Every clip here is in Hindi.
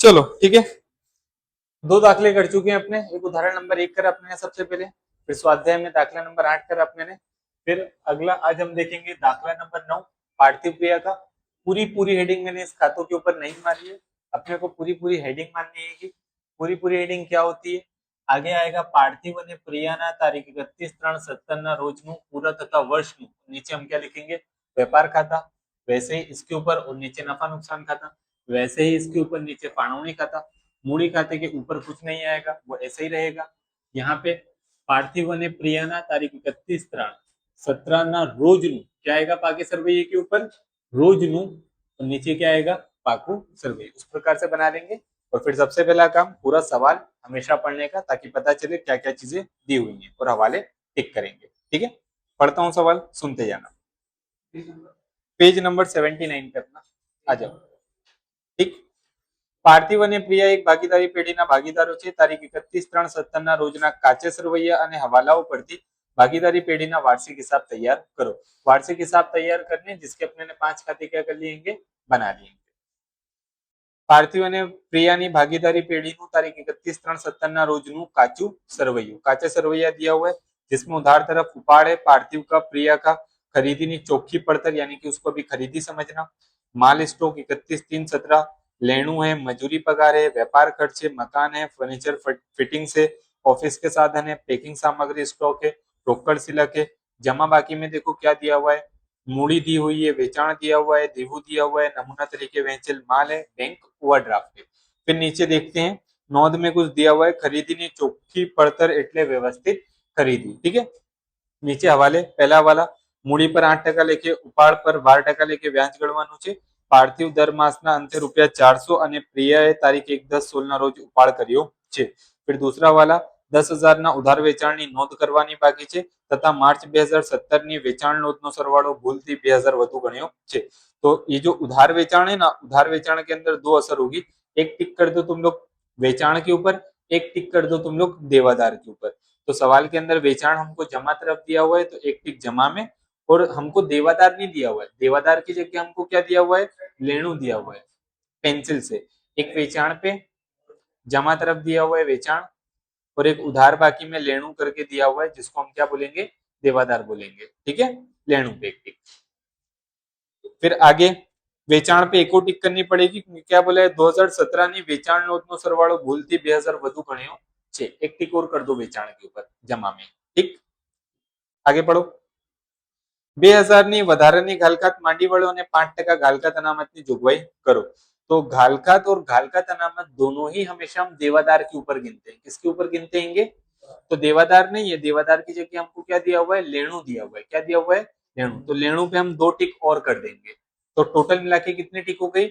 चलो ठीक है, दो दाखले कर चुके हैं अपने। एक उदाहरण नंबर 1 करा अपने सबसे पहले, फिर स्वाध्याय में दाखला नंबर 8 करा अपने ने। फिर अगला आज हम देखेंगे दाखला नंबर 9 पार्थिव क्रिया का। पूरी पूरी हेडिंग मैंने इस खातों के ऊपर नहीं मारी है, अपने को पूरी पूरी हेडिंग माननी है कि पूरी पूरी हेडिंग क्या होती है। आगे आएगा पार्थिव ने प्रियाना तारीख 31/3/17 रोजनु पूरा तथा वर्षनु, नीचे हम क्या लिखेंगे व्यापार खाता। वैसे ही इसके ऊपर और नीचे नफा नुकसान खाता, वैसे ही इसके ऊपर नीचे फाणवनी खाता। मूड़ी खाते के ऊपर कुछ नहीं आएगा, वो ऐसे ही रहेगा। यहाँ पे पार्थिव ने प्रियाना तारीख 31/3/17 ना रोजनु क्या आएगा पाके सरवैये के ऊपर रोजनु, और नीचे क्या आएगा पाकू सरवैया। उस प्रकार से बना लेंगे। और फिर सबसे पहला काम पूरा सवाल हमेशा पढ़ने का, ताकि पता चले क्या क्या चीजें दी हुई हैं, और हवाले टिक करेंगे। ठीक है, पढ़ता हूँ सवाल, सुनते जाना। पेज नंबर 79 करना, आ जाओ। ठीक, પાર્થિવ અને પ્રિયા એક ભાગીદારી પેઢીના ભાગીદારો છે. તારીખ 31/3/17 રોજના કાચે સરવૈયા અને હવાલાઓ પરથી भागीदारी पेढ़ी ना वार्षिक हिसाब तैयार करो। वार्षिक हिसाब तैयार करने जिसके अपने ने 5 खाते क्या कर लिएंगे बना लिएंगे। पार्थिव અને પ્રિયાની भागीदारी पेढ़ी નું तारीख 31/3/17 ના રોજનું કાચું સરવૈયું, કાચા સરવૈયા दिया हुआ है जिसमें उधार तरफ उपाड़ है पार्थिव का प्रिया का, खरीदी नी चौखी पड़तर यानी कि उसको भी खरीदी समझना। माल स्टॉक 31/3/17, लेणु है, मजूरी पगार है, व्यापार खर्च है, मकान है, फर्नीचर फिटिंग से, ऑफिस के साधन है, पैकिंग सामग्री स्टॉक है, रोकड़ सिलक है। जमा बाकी में देखो क्या दिया हुआ है, मूड़ी दी हुई है, वेचाण दिया हुआ है, देवू दिया हुआ है, नमूना तरीके वेचेल माल है, बैंक ओवरड्राफ्ट है। फिर नीचे देखते हैं नोंध में कुछ दिया हुआ है, खरीदी ने चोख्खी पड़तर एटले व्यवस्थित खरीदी। ठीक है, नीचे हवाले पहला वाला मूड़ी पर 8% लेके उपाड़ पर 12% लेके व्याज गणવાનું છે। પાર્થિવ દર માસના અંતે ₹400 અને પ્રિયાએ તારીખ 1/10/16 ના રોજ ઉપાડ કર્યો છે। फिर दूसरा वाला 10,000 ના ઉધાર વેચાણની નોંધ કરવાની બાકી છે તથા માર્ચ 2017 ની વેચાણ નોંધનો સરવાળો ભૂલથી 2000 વધુ ગણ્યો છે। तो ये जो उधार वेचाण है ना, उधार वेचाण के अंदर दो असर होगी, एक टिक कर दो तुम लोग वेचाण के ऊपर, एक टिक कर दो तुम लोग देवादार के ऊपर। तो सवाल के अंदर वेचाण हमको जमा तरफ दिया हुआ है तो एक टिक जमा में, और हमको देवादार नहीं दिया हुआ है, देवादार की जगह हमको क्या दिया हुआ है लेणु दिया हुआ है पेंसिल से। एक वेचाण पे जमा तरफ दिया हुआ है वेचाण, और एक उधार बाकी में लेणु करके दिया हुआ है जिसको हम क्या बोलेंगे देवादार बोलेंगे। ठीक है, लेणु पे एक टिक। फिर आगे વેચાણ पे एक और टिक करनी पड़ेगी, क्या बोला है 2017 ની વેચાણ નોંધનો સરવાળો ભૂલથી 2000 વધુ ગણ્યો છે। एक टिक और कर दो वेचाण के ऊपर जमा में। ठीक, आगे पढ़ो। 2000 ની વધારાની ઘાલકાત માંડી વળો અને 5% ઘાલકાત અનામતની જોગવાઈ करो। तो घालकात और घालकात अनामत दोनों ही हमेशा हम देवादार के ऊपर गिनते हैं। किसके ऊपर गिनते हैं? तो देवादार नहीं है, देवादार की जगह हमको क्या दिया हुआ है लेणु दिया हुआ है। क्या दिया हुआ है लेणु, तो लेणु पे हम 2 टिक और कर देंगे। तो टोटल मिला के कितनी टिक हो गई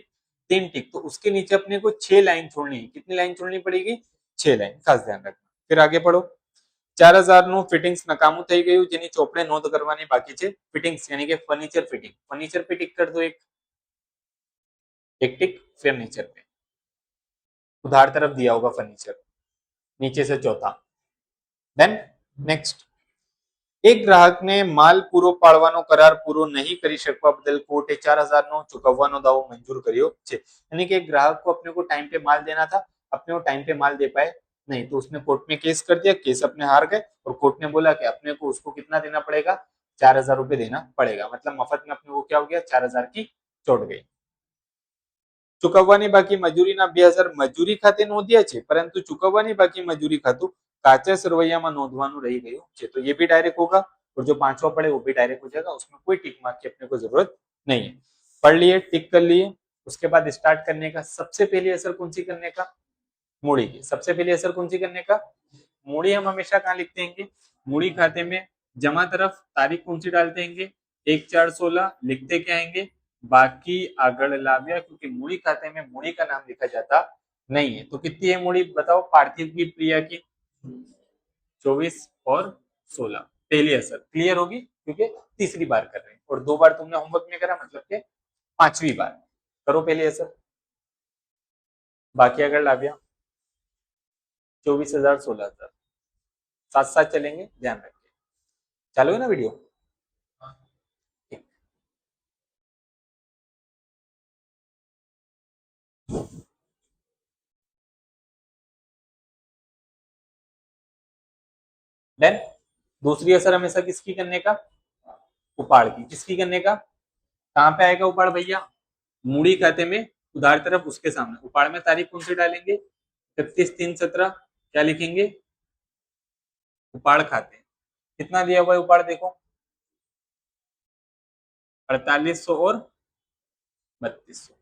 3 टिक। तो उसके नीचे अपने को 6 लाइन छोड़नी है। कितनी लाइन छोड़नी पड़ेगी 6 लाइन, खास ध्यान रखना। फिर आगे पढ़ो। 4000 નું ફિટિંગ્સ નકામું થઈ ગયું જેની ચોપડે નોંધ કરવાની બાકી છે। ફિટિંગ્સ यानी कि फर्नीचर फिटिंग, फर्नीचर पे टिक कर दो एक टिक फर्नीचर पे, उधार तरफ दिया होगा फर्नीचर नीचे से चौथा। देन नेक्स्ट, एक ग्राहक ने माल पूरो पाड़વાનો करार पूरो नहीं કરી શકવા બદલ કોર્ટે 4000 નો ચૂકવવાનો દાવો મંજૂર કર્યો છે। यानी कि ग्राहक को अपने को टाइम पे माल देना था, अपने को टाइम पे माल दे पाए नहीं, तो उसने कोर्ट में केस कर दिया, केस अपने हार गए, और कोर्ट ने बोला कि अपने को उसको कितना देना पड़ेगा 4000 रुपए देना पड़ेगा। मतलब मफत में अपने को क्या हो गया 4000 की चोट गई। ચૂકવવાની બાકી મજૂરીના 2000 મજૂરી ખાતે નોંધ્યા છે, પરંતુ ચૂકવવાની બાકી મજૂરી ખાતું કાચા સરવૈયામાં નોંધવાનું રહી ગયું છે। तो ये भी डायरेक्ट होगा, और जो पांचवा पड़े वो भी डायरेक्ट हो जाएगा, उसमें कोई टिक मार्क की अपने को जरूरत नहीं है। पढ़ लिए, टिक कर लिए। उसके बाद स्टार्ट करने का सबसे पहले असर कौन सी करने का मूड़ी की। सबसे पहले असर कौन सी करने का मूड़ी हम हमेशा कहाँ लिखते हैं मूड़ी खाते में जमा तरफ तारीख कौन सी डालते हैं 1/4/16 लिखते क्या आएंगे बाकी आगड़ लाव्या, क्योंकि मूड़ी खाते में मूड़ी का नाम लिखा जाता नहीं है। तो कितनी है मूड़ी बताओ पार्थिव की प्रिया की 24 और 16। पहली असर क्लियर होगी क्योंकि तीसरी बार कर रहे हैं, और 2 बार तुमने होमवर्क में करा मतलब के 5वीं बार करो पहली असर। बाकी अगर लाव्या 24,000 16,000 साथ साथ चलेंगे, ध्यान रखिए। चालू है ना वीडियो। देन दूसरी असर हमेशा किसकी करने का, उपाड़ की। किसकी करने का, कहां पे आएगा उपाड़ भैया, मूड़ी खाते में उधार तरफ उसके सामने। उपाड़ में तारीख कौन सी डालेंगे, 31/3/17। क्या लिखेंगे, उपाड़ खाते। कितना दिया हुआ है उपाड़ देखो, 4800 और 3200।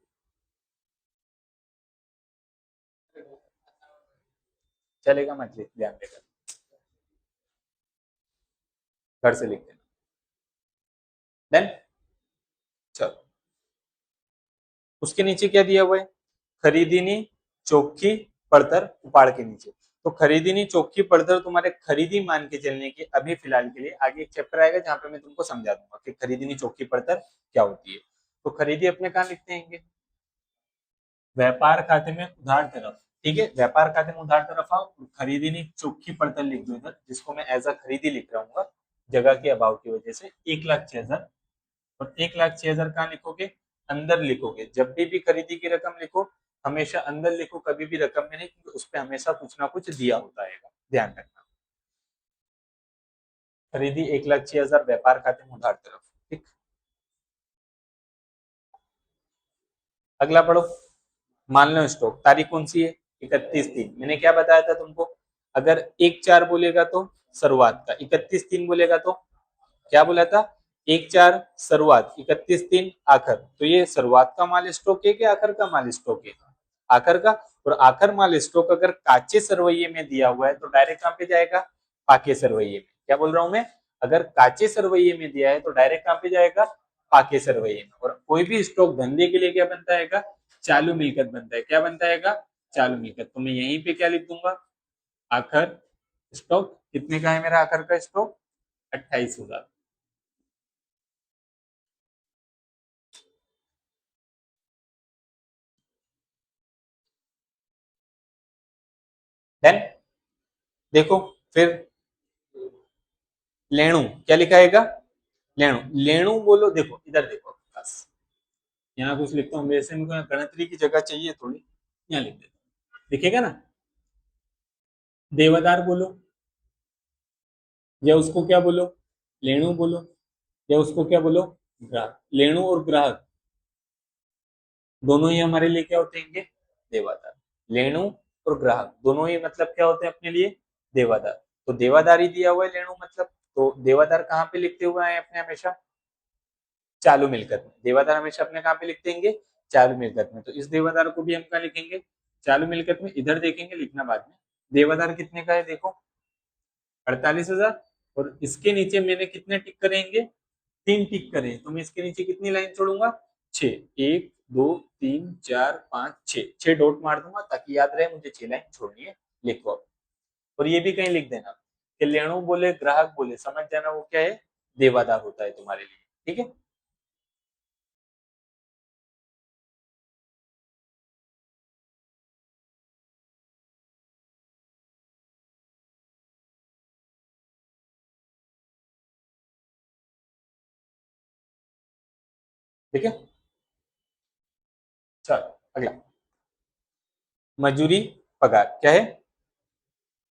चलेगा, मत लिख, ध्यान देकर घर से लिख देना। देन चलो, उसके नीचे क्या दिया हुआ है, खरीदीनी चौखी पड़तर उपाड़ के नीचे। तो खरीदीनी चौखी पड़तर तुम्हारे खरीदी मान के चलने की अभी फिलहाल के लिए, आगे एक चैप्टर आएगा जहां पे मैं तुमको समझा दूंगा कि खरीदीनी चौखी पड़तर क्या होती है। तो खरीदी अपने कहाँ लिखते हैं, व्यापार खाते में उधार तरफ। ठीक है, व्यापार खाते में उधार तरफ आओ, खरीदी नहीं चौखी पड़तर लिख दो इधर, जिसको मैं एज अ खरीदी लिख रहा हूँ जगह के अभाव की वजह से। 1,06,000, और 1,06,000 कहाँ लिखोगे, अंदर लिखोगे। जब भी खरीदी की रकम लिखो हमेशा अंदर लिखो, कभी भी रकम में नहीं, क्योंकि उस पर हमेशा कुछ ना कुछ दिया होता है, ध्यान रखना। खरीदी 1,06,000 व्यापार खाते में उधार तरफ। ठीक, अगला पढ़ो। मान लो स्टॉक तारीख कौन सी है, 31/3। मैंने क्या बताया था तुमको, अगर 1/4 बोलेगा तो शुरुआत का, 31/3 बोलेगा तो क्या बोला था, 1/4 शुरुआत, 31/3 आखिर। तो ये शुरुआत का माल स्टॉक है कि आखिर का माल स्टॉक है, आखिर का। और आखिर माल स्टॉक अगर काचे सरवैये में दिया हुआ है तो डायरेक्ट कहां पे जाएगा, पाके सरवैये में। क्या बोल रहा हूं मैं, अगर काचे सरवैये में दिया है तो डायरेक्ट कहां पे जाएगा, पाके सरवैये में। और कोई भी स्टॉक धंधे के लिए क्या बनता है, चालू मिलकत बनता है। क्या बनता है, चालू मिलकत। तो मैं यहीं पे क्या लिख दूंगा, आखिर स्टॉक। कितने का है मेरा आखिर का स्टॉक, 28,000। देन देखो फिर लेणु क्या लिखाएगा, लेणु। लेणु बोलो, देखो इधर देखो, बस यहाँ कुछ लिखता हूँ, वैसे इनको गणतरी की जगह चाहिए थोड़ी, यहाँ लिख देता हूँ, दिखेगा ना। देवदार बोलो, या उसको क्या बोलो, लेणु बोलो, या उसको क्या बोलो, ग्राहक। लेणु और ग्राहक दोनों ही हमारे लिए क्या होते हैं, देवादार। लेणु और ग्राहक दोनों ही मतलब क्या होते हैं अपने लिए, देवादार। तो देवादार ही दिया हुआ है लेणु मतलब, तो देवादार कहाँ पे लिखते हुए आए अपने हमेशा, चालू मिलकत में। देवादार हमेशा अपने कहाँ पे लिखते हैं, चालू मिलकत में। तो इस देवादार को भी हम क्या लिखेंगे, चालू मिलकत में। इधर देखेंगे, लिखना बाद में। देवादार कितने का है देखो, 48,000। और इसके नीचे मैंने कितने टिक करेंगे, 3 टिक करे। तो मैं इसके नीचे कितनी लाइन छोड़ूंगा, 6। 1, 2, 3, 4, 5, 6, 6 डॉट मार दूंगा ताकि याद रहे मुझे 6 लाइन छोड़नी है। लिखो अब। और ये भी कहीं लिख देना कि लेणु बोले ग्राहक बोले, समझ जाना वो क्या है, देवादार होता है तुम्हारे लिए। ठीक है, ठीक है। चलो अगला, मजूरी पगार क्या है।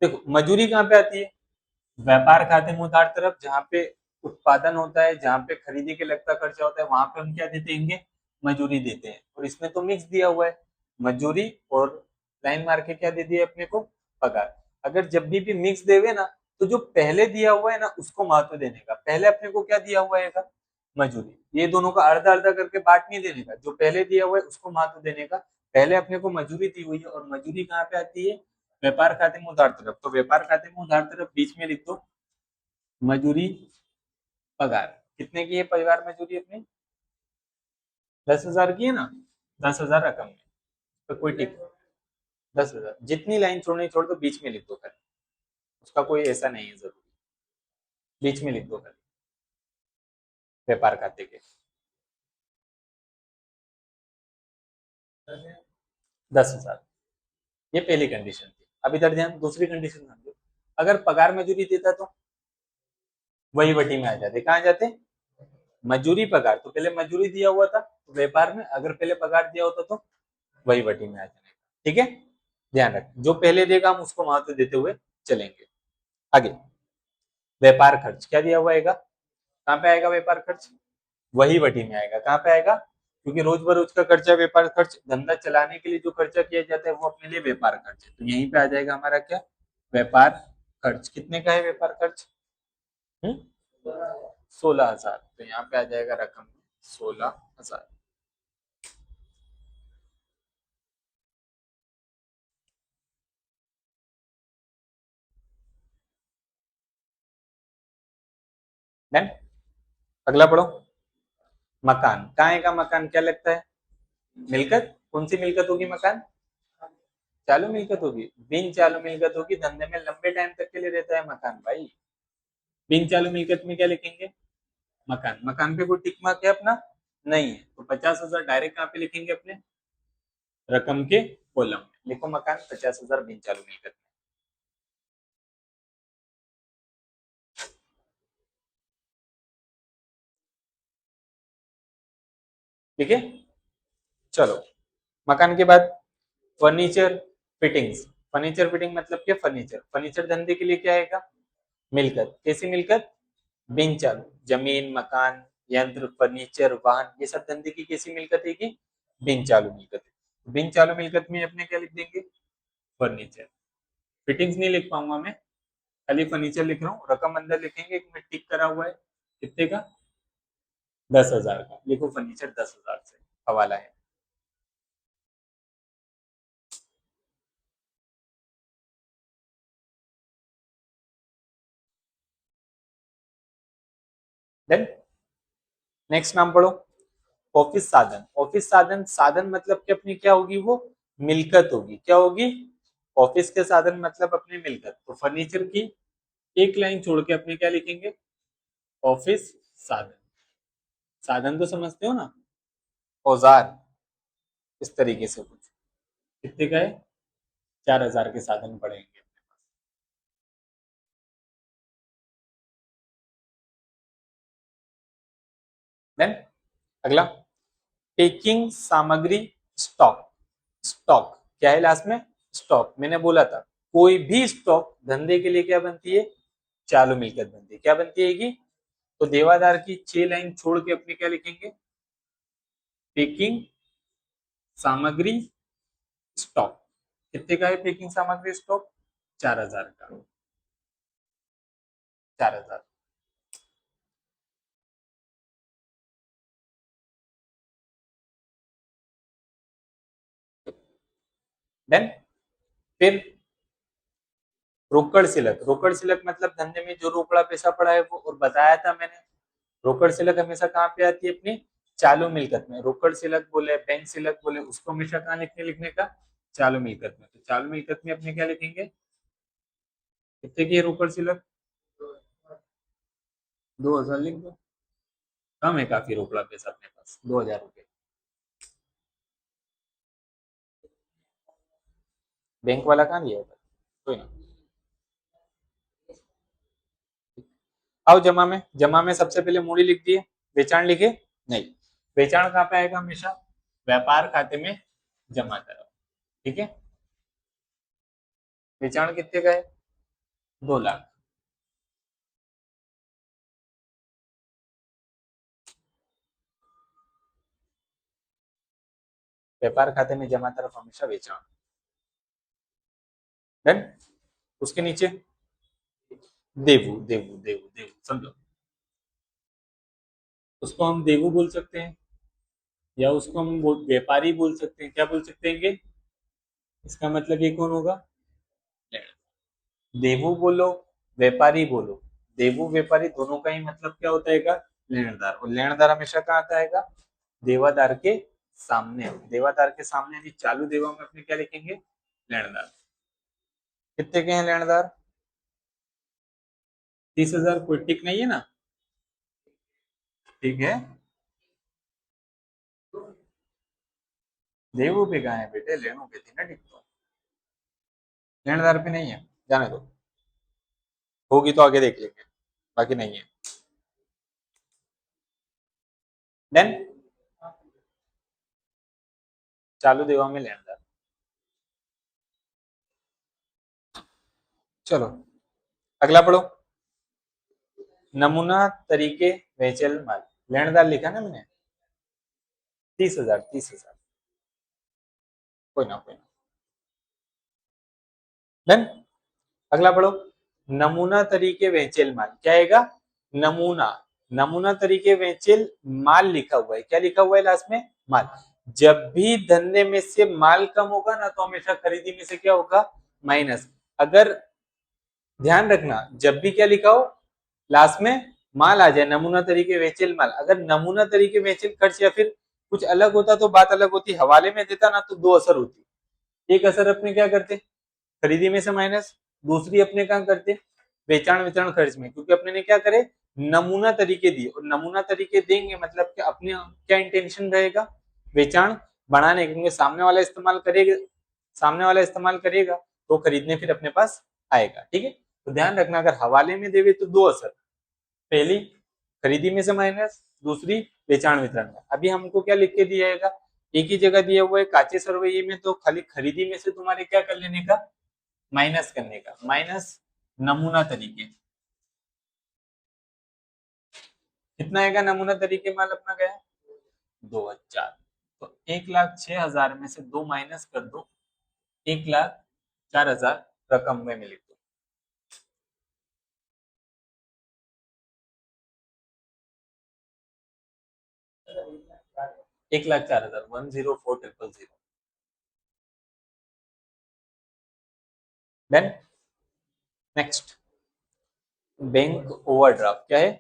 देखो मजूरी कहाँ पे आती है, व्यापार खाते में उधार तरफ, जहाँ पे उत्पादन होता है, जहाँ पे खरीदी के लगता खर्चा होता है, वहां पे हम क्या देते हैं, मजूरी देते हैं। और इसमें तो मिक्स दिया हुआ है, मजूरी और लाइन मार के क्या दे दिया अपने को, पगार। अगर जब भी मिक्स देवे ना, तो जो पहले दिया हुआ है ना उसको महत्व देने का। पहले अपने को क्या दिया हुआ है, मजूरी। ये दोनों का अर्धा अर्धा करके बांट नहीं देने का, जो पहले दिया हुआ है उसको महत्व देने का। पहले अपने को मजूरी दी हुई है, और मजूरी कहाँ पे आती है, व्यापार खाते में उधार तरफ। तो व्यापार खाते में उधार तरफ बीच में लिख दो, मजूरी पगार। कितने की है पगार मजूरी अपनी, 10,000 की है ना, 10,000 रकम में। तो कोई टिक, 10,000 जितनी लाइन छोड़नी छोड़ दो, बीच में लिख दो खाली, उसका कोई ऐसा नहीं है जरूरी, बीच में लिख दो खाली, व्यापार खाते के 10,000। ये पहली कंडीशन थी। अब इधर ध्यान, दूसरी कंडीशन समझो। अगर पगार मजूरी देता तो वही वटी में आ जाते, कहाँ जाते, मजूरी पगार। तो पहले मजूरी दिया हुआ था तो व्यापार में, अगर पहले पगार दिया होता तो वही वटी में आ जाने का। ठीक है, ध्यान रख, जो पहले देगा हम उसको महत्व देते हुए चलेंगे आगे। व्यापार खर्च क्या दिया हुआ आएगा, कहाँ पे आएगा व्यापार खर्च, वही वटी में आएगा। कहाँ पे आएगा, क्योंकि रोज बरोज का खर्चा व्यापार खर्च, धंधा चलाने के लिए जो खर्चा किया जाता है वो अपने लिए व्यापार खर्च है, तो यहीं पे आ जाएगा हमारा क्या, व्यापार खर्च। कितने का है व्यापार खर्च, 16,000, तो यहाँ पे आ जाएगा रकम 16,000। देन अगला पढ़ो, मकान कहाँ है का, मकान क्या लगता है, मिलकत, कौन सी मिलकत होगी मकान, चालू मिलकत होगी, बिन चालू मिलकत होगी, धंधे में लंबे टाइम तक के लिए रहता है मकान भाई। बिन चालू मिलकत में क्या लिखेंगे, मकान, मकान पे कोई टिक मार्क है अपना, नहीं है, तो 50,000 डायरेक्ट कहाँ पे लिखेंगे अपने, रकम के कॉलम में लिखो मकान 50,000 बिन चालू मिलकत में। ठीक है, चलो मकान के बाद फर्नीचर फिटिंग्स, फर्नीचर फिटिंग मतलब क्या, फर्नीचर, फर्नीचर धंधे के लिए क्या आएगा, मिलकत, कैसी मिलकत, बिन चालू, जमीन मकान यंत्र फर्नीचर वाहन ये सब धंधे की कैसी मिलकत है कि, बिन चालू मिलकत है। बिन चालू मिलकत में अपने क्या लिख देंगे, फर्नीचर, फिटिंग्स नहीं लिख पाऊंगा मैं, खाली फर्नीचर लिख रहा हूँ, रकम अंदर लिखेंगे, एक में टिक करा हुआ है, कितने का, 10,000 का, लिखो फर्नीचर 10,000 से हवाला है। देन नेक्स्ट नाम पढ़ो, ऑफिस साधन, ऑफिस साधन, साधन मतलब कि अपनी क्या होगी वो, मिलकत होगी, क्या होगी, ऑफिस के साधन मतलब अपनी मिलकत, तो फर्नीचर की एक लाइन छोड़ के अपने क्या लिखेंगे, ऑफिस साधन, साधन तो समझते हो ना, औजार, इस तरीके से कुछ, कितने का है, 4,000 के साधन पड़ेंगे अपने पास। देन अगला, पेकिंग सामग्री, स्टॉक, स्टॉक क्या है लास्ट में, स्टॉक, मैंने बोला था कोई भी स्टॉक धंधे के लिए क्या बनती है, चालू मिलकत बनती है, क्या बनती है, तो देवादार की 6 लाइन छोड़ के अपने क्या लिखेंगे, पेकिंग सामग्री स्टॉक, कितने का है पेकिंग सामग्री स्टॉक, 4,000 का, 4,000। देन फिर रोकड़ सिलक, रोकड़ सिलक मतलब धंधे में जो रोकड़ा पैसा पड़ा है वो, और बताया था मैंने, रोकड़ सिलक हमेशा कहाँ पे आती है अपनी, चालू मिलकत में, रोकड़ सिलक बोले बैंक सिलक बोले उसको हमेशा कहाँ लिखने, लिखने का, चालू मिलकत में, तो चालू मिलकत में अपने क्या लिखेंगे, कितने की है रोकड़ सिलक, 2,000 लिख दो, कम है काफी रोकड़ा पैसा अपने पास, 2,000 रुपये, बैंक वाला कहाँ दिया है, कोई ना, आओ जमा में, जमा में सबसे पहले मूड़ी लिख दिए, बेचान लिखे नहीं, बेचान कहाँ पे आएगा हमेशा, व्यापार खाते में जमा करो, ठीक है, बेचान कितने का है, 2 लाख, व्यापार खाते में जमा तरफ हमेशा बेचान। डन, उसके नीचे देवू, देवू देवू देवू समझो, उसको हम देवू बोल सकते हैं, या उसको हम व्यापारी बोल सकते हैं, क्या बोल सकते हैं, इसका मतलब ये कौन होगा, देवू बोलो व्यापारी बोलो, देवू व्यापारी दोनों का ही मतलब क्या होता है, लेनदार, और लेनदार हमेशा कहाँ आता है, देवादार के सामने, देवादार के सामने यानी चालू देवा में अपने क्या लिखेंगे, लेनदार, कितने के हैं लेनदार, 30,000, कोई टिक नहीं है ना, ठीक है, देवू पे कहाँ है बेटे, लेनों पे थी ना टिक, तो लेनदार पे नहीं है, जाने दो, होगी तो आगे देख लेंगे, बाकी नहीं है। देन चालू देवा में लेनदार, चलो अगला पढ़ो, नमूना तरीके वेचेल माल, लेनदार लिखा ना मैंने, 30,000, 30,000, कोई ना कोई ना। डन। अगला पढ़ो, नमूना तरीके वेचेल माल, क्या आएगा, नमूना, नमूना तरीके वेचेल माल लिखा हुआ है, क्या लिखा हुआ है लास्ट में, माल। जब भी धंधे में से माल कम होगा ना तो हमेशा खरीदी में से क्या होगा, माइनस। अगर ध्यान रखना, जब भी क्या लिखा हो लास्ट में माल आ जाए, नमूना तरीके वेचेल माल, अगर नमूना तरीके वेचेल खर्च या फिर कुछ अलग होता तो बात अलग होती, हवाले में देता ना तो दो असर होती। एक असर अपने क्या करते, खरीदी में से माइनस, दूसरी अपने क्या करते, बेचाण वितरण खर्च में, क्योंकि अपने ने क्या करे, नमूना तरीके दिए, और नमूना तरीके देंगे मतलब कि अपने क्या इंटेंशन रहेगा, बेचाण बढ़ाने, क्योंकि सामने वाला इस्तेमाल करेगा, सामने वाला इस्तेमाल करेगा तो खरीदने फिर अपने पास आएगा। ठीक है, तो ध्यान रखना, अगर हवाले में देवे तो दो असर, पहली खरीदी में से माइनस, दूसरी बेचाण वितरण में। अभी हमको क्या लिख के दिया जाएगा, एक ही जगह दिया हुआ है काचे सरवैये में, तो खाली खरीदी में से तुम्हारे क्या कर लेने का, माइनस करने का, माइनस नमूना तरीके, कितना आएगा नमूना तरीके माल अपना गया, 2,000। तो 1,06,000 में से दो माइनस कर दो, 1,04,000 रकम में लिख दो। 1,04,000, 104,000। देन नेक्स्ट, बैंक ओवरड्राफ्ट क्या है,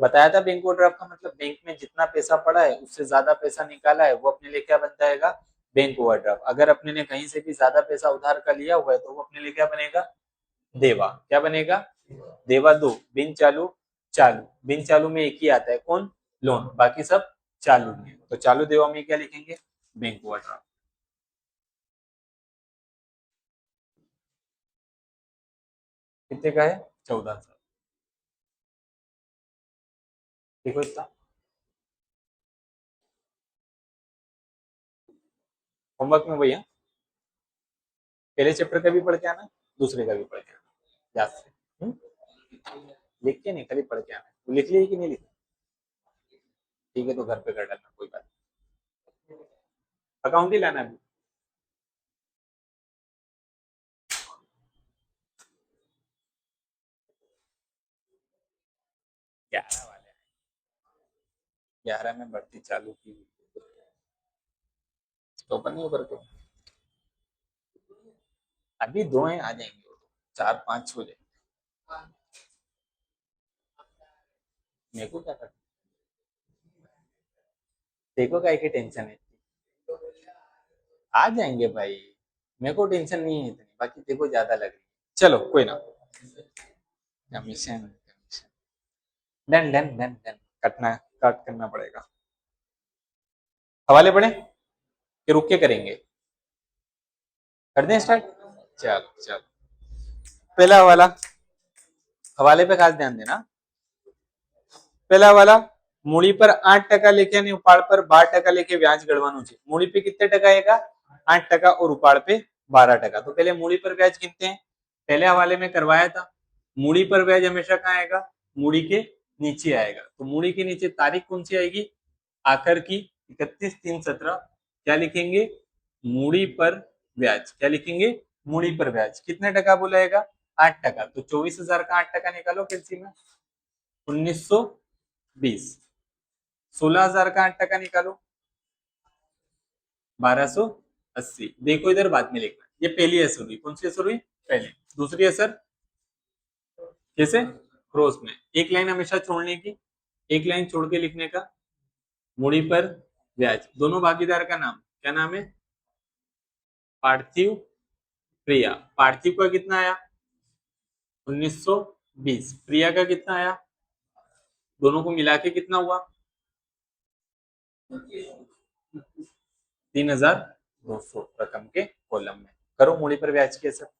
बताया था बैंक ओवरड्राफ्ट का मतलब बैंक में जितना पैसा पड़ा है उससे ज्यादा पैसा निकाला है, वो अपने लिए क्या बनता है, बैंक ओवरड्राफ्ट। अगर अपने ने कहीं से भी ज्यादा पैसा उधार का लिया हुआ है तो वो अपने लिए क्या बनेगा, देवा, क्या बनेगा, देवा दो, बिन चालू चालू, बिन चालू में एक ही आता है कौन, लोन, बाकी सब चालू में, तो चालू देवा में क्या लिखेंगे, बैंक ओवरड्राफ्ट। कितने का है, 14,000, देखो इतना। होमवर्क में भैया पहले चैप्टर का भी पढ़ के आना, दूसरे का भी पढ़ के आना याद से, लिख के नहीं, खाली पढ़ के आना, लिख लिया कि नहीं लिखा, ठीक है तो घर पे कर डालना, कोई बात नहीं, अकाउंट ही लाना अभी। 11 वाले, 11 में भर्ती चालू की हुई, तो ओपन नहीं ऊपर को, अभी दो हैं आ जाएंगे, वो तो चार पांच हो जाएंगे, मेरे को क्या करना, देखो क्या की टेंशन है, आ जाएंगे भाई, मेरे को टेंशन नहीं है इतनी, बाकी देखो ज्यादा लग रही है, चलो कोई ना, commission commission, done done done done, कटना कट करना पड़ेगा। हवाले पढ़े कि रुक के करेंगे, कर दें स्टार्ट, चलो चलो, पहला हवाला, हवाले पे खास ध्यान देना, पहला हवाला, मूड़ी पर 8% लेके यानी उपाड़ पर 12% लेके ब्याज गड़वानु છે, मूड़ी पे कितने टका आएगा, 8% और उपाड़ पे 12%। तो पहले मूड़ी पर ब्याज गिनते हैं, पहले हवाले में करवाया था, मूड़ी पर ब्याज हमेशा कहाँ आएगा, मूड़ी के नीचे आएगा, तो मूड़ी के नीचे तारीख कौन सी आएगी, आखिर की 31/3/17, क्या लिखेंगे, मूड़ी पर ब्याज, क्या लिखेंगे, मूड़ी पर ब्याज कितने टका बोलाएगा, 8%, तो 24,000 का 8% निकालो कैलसी में, 1920, 16,000 का 8% निकालो, 1280। देखो इधर बाद में लिखना, ये पहली असर हुई, कौन सी असर हुई, पहले, दूसरी असर कैसे, क्रॉस में, एक लाइन हमेशा छोड़ने की, एक लाइन छोड़ के लिखने का, मूड़ी पर ब्याज, दोनों भागीदार का नाम क्या नाम है, पार्थिव प्रिया, पार्थिव का कितना आया 1920, प्रिया का कितना आया, दोनों को मिला के कितना हुआ 3,200, रकम के कॉलम में करो मूड़ी पर ब्याज के सब,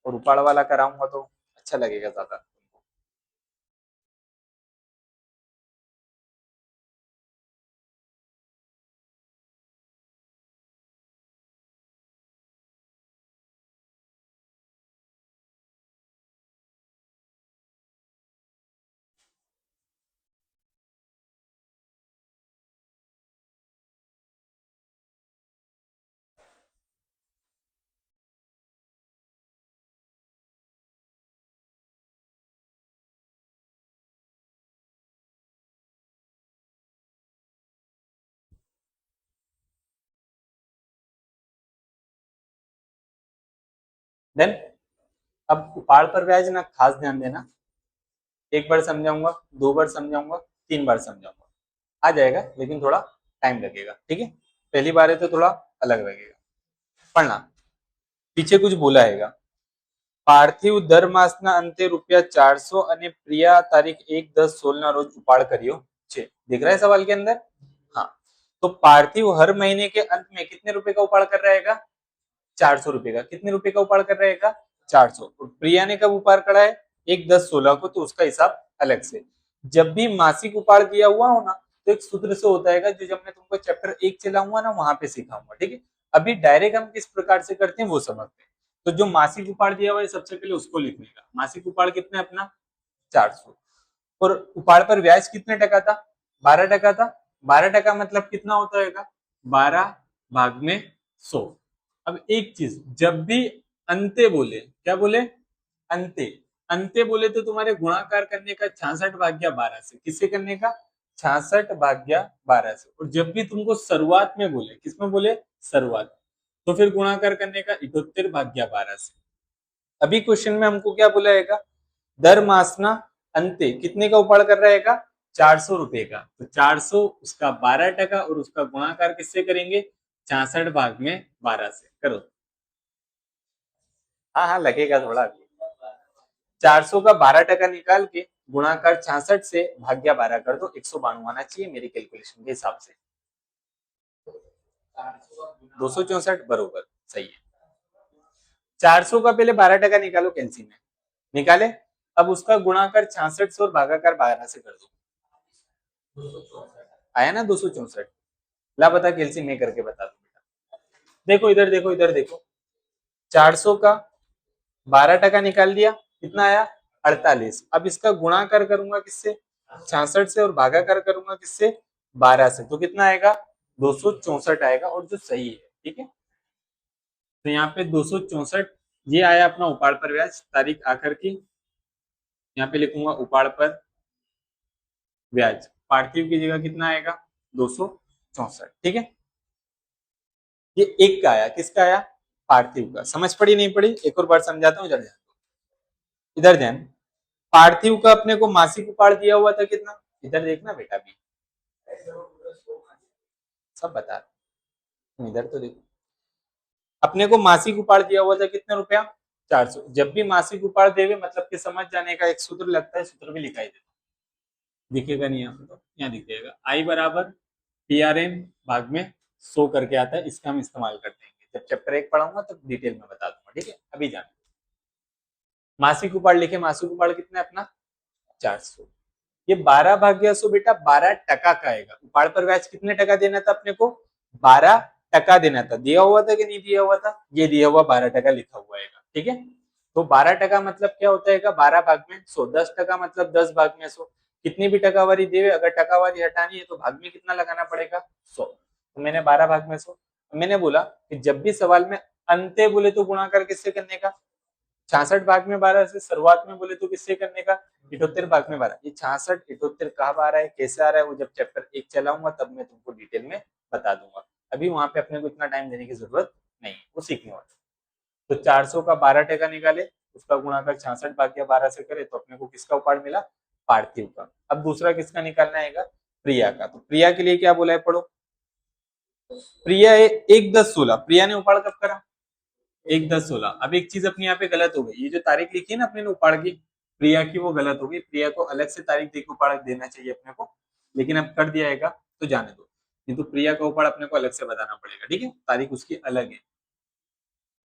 और उपाड़ वाला कराऊंगा तो अच्छा लगेगा ज्यादा। देन अब उपाड़ पर ब्याज ना खास ध्यान देना, एक बार समझाऊंगा, दो बार समझाऊंगा, तीन बार समझाऊंगा, आ जाएगा लेकिन थोड़ा टाइम लगेगा, ठीक है। पहली बार है तो थोड़ा अलग लगेगा। पढ़ना, पीछे कुछ बोला हैगा, પાર્થિવ દર માસના અંતે ₹400 અને પ્રિયા તારીખ 1/10/16 ના રોજ ઉપાડ કર્યો છે। दिख रहा है सवाल के अंदर? हाँ, तो पार्थिव हर महीने के अंत में कितने रुपए का उपाड़ कर रहेगा? 400 रुपए का। कितने रुपए का उपाड़ कर रहेगा? 400। और प्रिया ने कब उपाड़ करा है? 1/10/16 को, तो उसका हिसाब अलग से। जब भी मासिक उपाड़ दिया हुआ हो ना, तो एक सूत्र से होता है जो जब मैं तुमको चैप्टर 1 चलाऊंगा ना वहां पे सिखाऊंगा, ठीक है। अभी डायरेक्ट हम किस प्रकार से करते हैं वो समझते हैं। तो जो मासिक उपाड़ दिया हुआ है सबसे पहले उसको लिखने का। मासिक उपाड़ कितना है अपना? 400। और उपाड़ पर ब्याज कितने टका था? 12 टका था। 12 टका मतलब कितना होता है? 12/100। अब एक चीज, जब भी अंते बोले, क्या बोले? अंते। अंते बोले तो तुम्हारे गुणाकार करने का 66/12 से। किससे करने का? 66/12 से। और जब भी तुमको शुरुआत में बोले, किसमें बोले? शुरुआत, तो फिर गुणाकार करने का 78/12 से। अभी क्वेश्चन में हमको क्या बोला है? दर मासना अंते कितने का उपाड़ कर रहेगा? 400 रुपए का। तो 400 उसका 12 टका और उसका गुणाकार किससे करेंगे? 66/12 से। करो। हाँ हाँ, लगेगा थोड़ा अभी। 400 का 12 टका निकाल के गुणाकार 66 से भाग्या 12 कर दो, 192 आना चाहिए मेरी कैलकुलेशन के हिसाब से। 264 बरोबर सही है। 400 का पहले 12 टका निकालो कैंसी में, निकाले। अब उसका गुणाकार 66 से और भागाकार 12 से कर दो। आया ना 264? ला बता कैलसी में करके बता दो बेटा। देखो इधर, देखो इधर, देखो 400 का 12 टका निकाल दिया, कितना आया? 48। अब इसका गुणाकार करूंगा किससे? 66 से। और भागाकार करूंगा किससे? 12 से। तो कितना आएगा? 264 आएगा, और जो सही है, ठीक है। तो यहाँ पे 264 ये आया अपना उपाड़ पर ब्याज। तारीख आखिर की यहाँ पे लिखूंगा उपाड़ पर ब्याज। पार्थिव की जगह कितना आएगा? 264, ठीक है। ये एक का आया, किसका आया? पार्थिव का। समझ पड़ी नहीं पड़ी? एक और बार समझाता हूँ, इधर ध्यान, इधर ध्यान। पार्थिव का अपने को मासिक उपाड़ दिया हुआ था कितना? इधर देखना बेटा, भी सब बता, इधर तो देखो। अपने को मासिक उपाड़ दिया हुआ था कितना रुपया? 400। जब भी मासिक उपाड़ देवे मतलब कि समझ जाने का एक सूत्र लगता है, सूत्र भी लिखाई देता, दिखेगा नहीं यहाँ पे, तो यहाँ दिख जाएगा। आई बराबर PRN भाग में 100 करके आता है। इसका हम इस्तेमाल करते हैं, जब चैप्टर 1 पढ़ाऊंगा तब डिटेल में बता दूंगा, ठीक है। अभी जान, मासिक उपाड़ लिखे। मासिक उपाड़ कितना है अपना? 400। ये 12/100 बेटा 12 टका का आएगा। उपाड़ पर ब्याज कितने टका देना था अपने को? 12 टका देना था। दिया हुआ था कि नहीं दिया हुआ था? ये दिया हुआ 12 टका लिखा हुआ है, ठीक है। तो 12 टका मतलब क्या होता है? 12/100। 10 टका मतलब 10/100। कितनी भी टकावारी देवे, अगर टकावारी हटानी है तो भाग में कितना लगाना पड़ेगा? 100। तो मैंने 12/100। मैंने बोला कि जब भी सवाल में अंते बोले तो गुणाकार किससे करने का? 66/12 से। शुरुआत में बोले तो किससे करने का? 78/12। ये 66 78 कब आ रहा है, कैसे आ रहा है, वो जब चैप्टर 1 चलाऊंगा तब मैं तुमको डिटेल में बता दूंगा। अभी वहां पे अपने को इतना टाइम देने की जरूरत नहीं, वो सीखने वाला। तो 400 का 12 टका निकाले, उसका गुणाकार 66/12 से करे, तो अपने को किसका उपाड़ मिला? पार्थिव का। अब दूसरा किसका निकालना है? प्रिया का। तो प्रिया के लिए क्या बोला है, पढ़ो। प्रिया 1/10/16। प्रिया ने उपाड़ कब करा? 1/10/16। अब एक चीज अपनी यहाँ पे गलत हो गई, ये जो तारीख लिखी है ना अपने ने उपाड़ की, प्रिया की, वो गलत हो गई। प्रिया को अलग से तारीख देकर उपाड़ देना चाहिए अपने को, लेकिन अब कर दिया है तो जाने दो। किंतु प्रिया का उपाड़ अपने को अलग से बताना पड़ेगा, ठीक है। तारीख उसकी अलग है,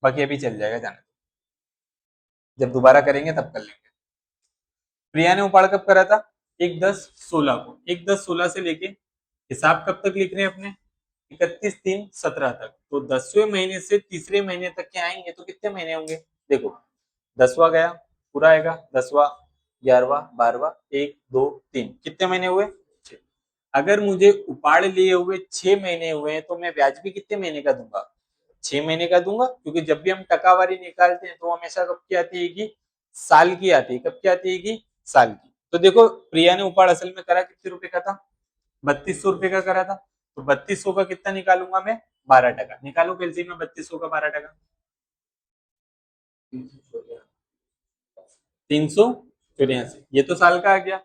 बाकी अभी चल जाएगा, जाने दो, जब दोबारा करेंगे तब कर लेंगे। प्रिया ने उपाड़ कब करा था? 1/10/16 को। 1/10/16 से लेके हिसाब कब तक लिख रहे हैं अपने? 31/3/17 तक। तो 10वें महीने से तीसरे महीने तक के आएंगे तो कितने महीने होंगे? देखो, 10वां गया, पूरा आएगा। 10वां, 11वां, 12वां, 1 2 3, कितने महीने हुए? 6। अगर मुझे उपाड़ लिए हुए 6 महीने हुए हैं तो मैं ब्याज भी कितने महीने का दूंगा? 6 महीने का दूंगा, क्योंकि जब भी हम टकावारी निकालते हैं तो हमेशा कब की आती है? कि साल की आती है। कब की आती है? कि साल की। तो देखो, प्रिया ने उपाड़ असल में करा कितने रुपए का था? 3200 रुपए का करा था। तो 3200 का कितना निकालूंगा मैं? 12 टका। निकालो कैलसी में 3200 का 12 टका। 384, ये तो साल का आ गया।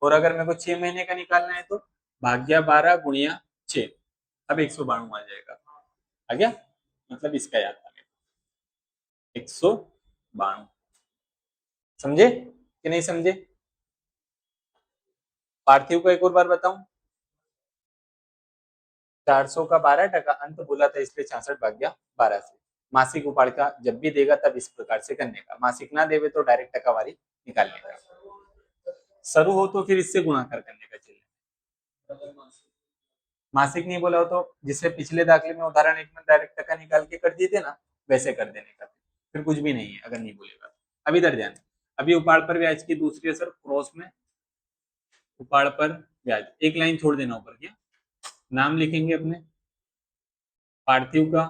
और अगर मेरे को 6 महीने का निकालना है तो भाग्या 12 गुणिया 6, अब 192 आ जाएगा। आ गया, मतलब इसका याद था 192। समझे कि नहीं समझे? पार्थिव को एक और बार बताऊं, 400 का 12% अंत बोला था, इसलिए 66 भाग्या 12 से। मासिक उपाड़ का जब भी देगा तब इस प्रकार से करने का, मासिक ना देवे तो डायरेक्ट टकावारी निकालने का, शुरू हो तो फिर इससे गुणा कर करने का चलिए। मासिक नहीं बोला हो तो जिससे पिछले दाखिले में उदाहरण एक में डायरेक्ट टका निकाल के कर दिए थे ना, वैसे कर देने का, फिर कुछ भी नहीं है अगर नहीं बोलेगा। अभी इधर ध्यान, अभी उपाड़ पर ब्याज की दूसरी असर क्रॉस में उपाड़ पर ब्याज, एक लाइन छोड़ देना ऊपर, क्या नाम लिखेंगे अपने, पार्थिव का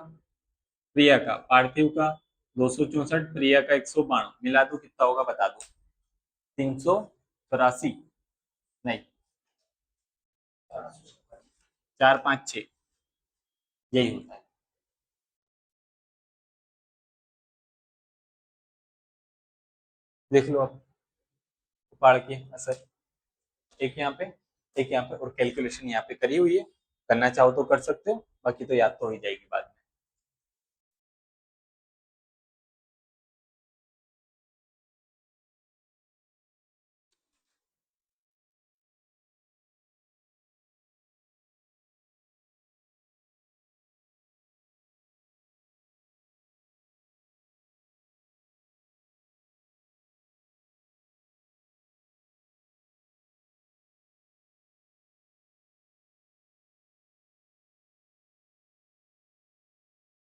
प्रिया का, पार्थिव का 264, प्रिया का 192, मिला दो कितना होगा बता दो। 384, नहीं 4 5 6, यही होता है। देख लो आप उपाड़ की असर, एक यहाँ पे एक यहाँ पे, और कैलकुलेशन यहाँ पे करी हुई है, करना चाहो तो कर सकते हो, बाकी तो याद तो हो ही जाएगी बाद में।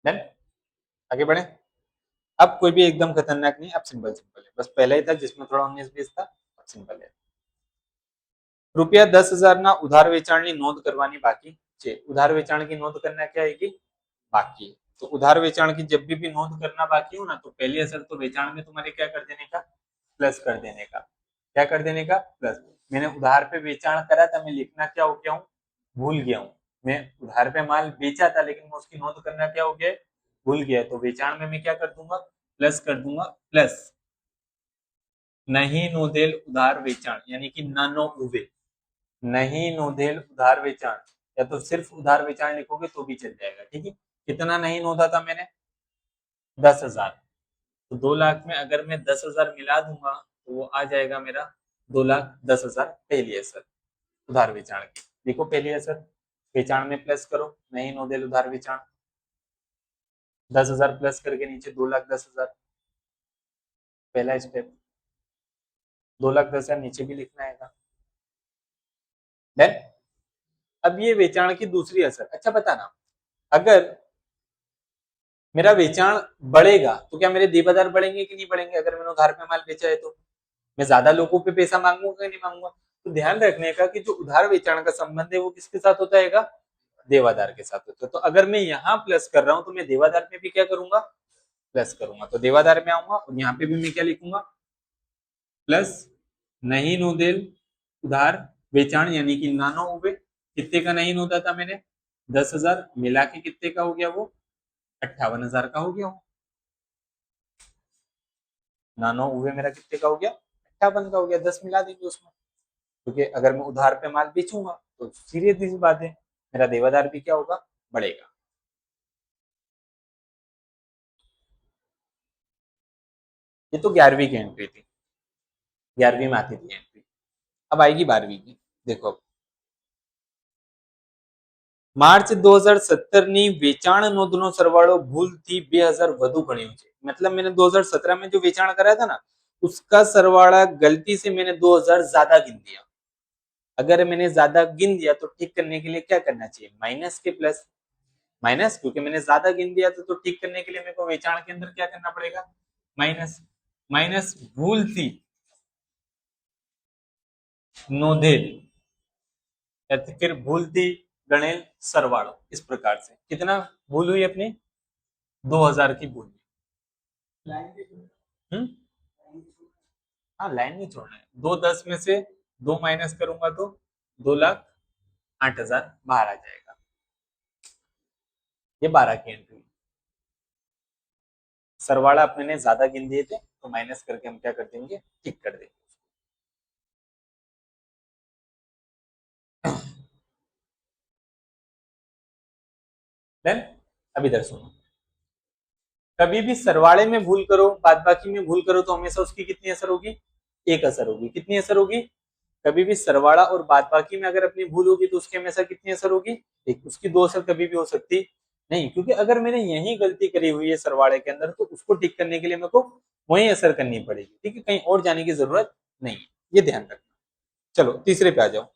डन, आगे बढ़े। अब कोई भी एकदम खतरनाक नहीं, अब सिंपल सिंपल है, बस पहले ही था जिसमें थोड़ा 19 20 था, अब सिंपल है। रुपया 10,000 ना उधार वेचाणनी नोंध करवानी बाकी छे, उधार वेचाण की नोंध करना क्या है कि बाकी है, तो उधार वेचाण की जब भी नोंध करना बाकी हो ना, तो पहली असर तो वेचाण में तुम्हारे क्या कर देने का, प्लस कर देने का, क्या कर देने का, प्लस। मैंने उधार पे वेचाण करा था, मैं लिखना क्या हो गया हूँ, भूल गया हूँ। मैं उधार पे माल बेचा था लेकिन मैं उसकी नोंध करना क्या हो गया, भूल गया, तो वेचाण में मैं क्या कर दूंगा, प्लस कर दूंगा, प्लस नहीं नोंधेल उधार वेचाण, यानी कि नानो उवे, नहीं नोंधेल उधार वेचाण, या तो सिर्फ उधार वेचाण लिखोगे तो भी चल जाएगा, ठीक है। कितना नहीं नोंधा था मैंने, 10,000, तो 2 लाख में अगर मैं 10,000 मिला दूंगा तो वो आ जाएगा मेरा 2,10,000, पहली असर उधार वेचाण की। देखो पहली असर, वेचाण में प्लस करो, नहीं नोंधेल उधार वेचाण, 10,000 प्लस करके नीचे 2,10,000, पहला स्टेप, 2,10,000 नीचे भी लिखना है। देन अब ये वेचाण की दूसरी असर, अच्छा बताना, अगर मेरा वेचाण बढ़ेगा तो क्या मेरे देवादार बढ़ेंगे कि नहीं बढ़ेंगे, अगर मैंने उधार पे माल बेचा है तो मैं ज्यादा लोगों पे पैसा मांगूंगा कि नहीं मांगूंगा। तो ध्यान रखने का कि जो उधार वेचाण का संबंध है वो किसके साथ होता है, देवादार के साथ होता है। तो अगर मैं यहाँ प्लस कर रहा हूँ तो मैं देवादार में भी क्या करूंगा, प्लस करूंगा, तो देवादार में आऊंगा और यहाँ पे भी मैं क्या लिखूंगा, प्लस नहीं नोंधेल उधार वेचाण, यानी कि नानो उबे, कितने का नहीं नोंधा था मैंने, 10,000, मिला के कितने का हो गया वो, 58,000 का हो गया वो। नानो उवे मेरा कितने का हो गया, 58 का हो गया, 10 मिला देंगे उसमें, क्योंकि अगर मैं उधार पे माल बेचूंगा तो सीरियस सी बात है, मेरा देवादार भी क्या होगा, बढ़ेगा। ये तो 11वीं की एंट्री थी, 11वीं में आती थी एंट्री, अब आएगी 12वीं की। देखो अब, માર્ચ 2017 ની વેચાણ નોંધનો સરવાળો ભૂલથી 2000 વધુ ગણ્યો છે, मतलब मैंने 2017 में जो वेचाण करा था ना, उसका सरवाड़ा गलती से मैंने 2000 ज्यादा गिन दिया। अगर मैंने ज्यादा गिन दिया तो ठीक करने के लिए क्या करना चाहिए, माइनस के प्लस, माइनस, क्योंकि मैंने ज्यादा गिन दिया तो ठीक करने के लिए मेरे को वेचाण के अंदर क्या करना पड़ेगा, माइनस, माइनस भूल थी नोंधेल, या तो फिर भूल थी गणेल सरवाड़ो, इस प्रकार से कितना भूल हुई अपनी, 2000 की भूल हुई। हाँ लाइन नहीं छोड़ना है, 210 में से 2 माइनस करूंगा तो 2,08,000 बाहर आ जाएगा, ये 12 की एंट्री। सरवाड़ा अपने ने ज्यादा गिन दिए थे, तो माइनस करके हम क्या कर देंगे, टिक कर देंगे। देन अब इधर सुनो, कभी भी सरवाड़े में भूल करो, बाद बाकी में भूल करो, तो हमेशा उसकी कितनी असर होगी, एक असर होगी। कितनी असर होगी, कभी भी सरवाड़ा और बाद बाकी में अगर अपनी भूल होगी तो उसकी हमेशा कितनी असर होगी, एक। उसकी दो असर कभी भी हो सकती नहीं, क्योंकि अगर मैंने यही गलती करी हुई है सरवाड़े के अंदर, तो उसको ठीक करने के लिए मेरे को वही असर करनी पड़ेगी, ठीक है, कहीं और जाने की जरूरत नहीं है, ये ध्यान रखना। चलो तीसरे पे आ जाओ।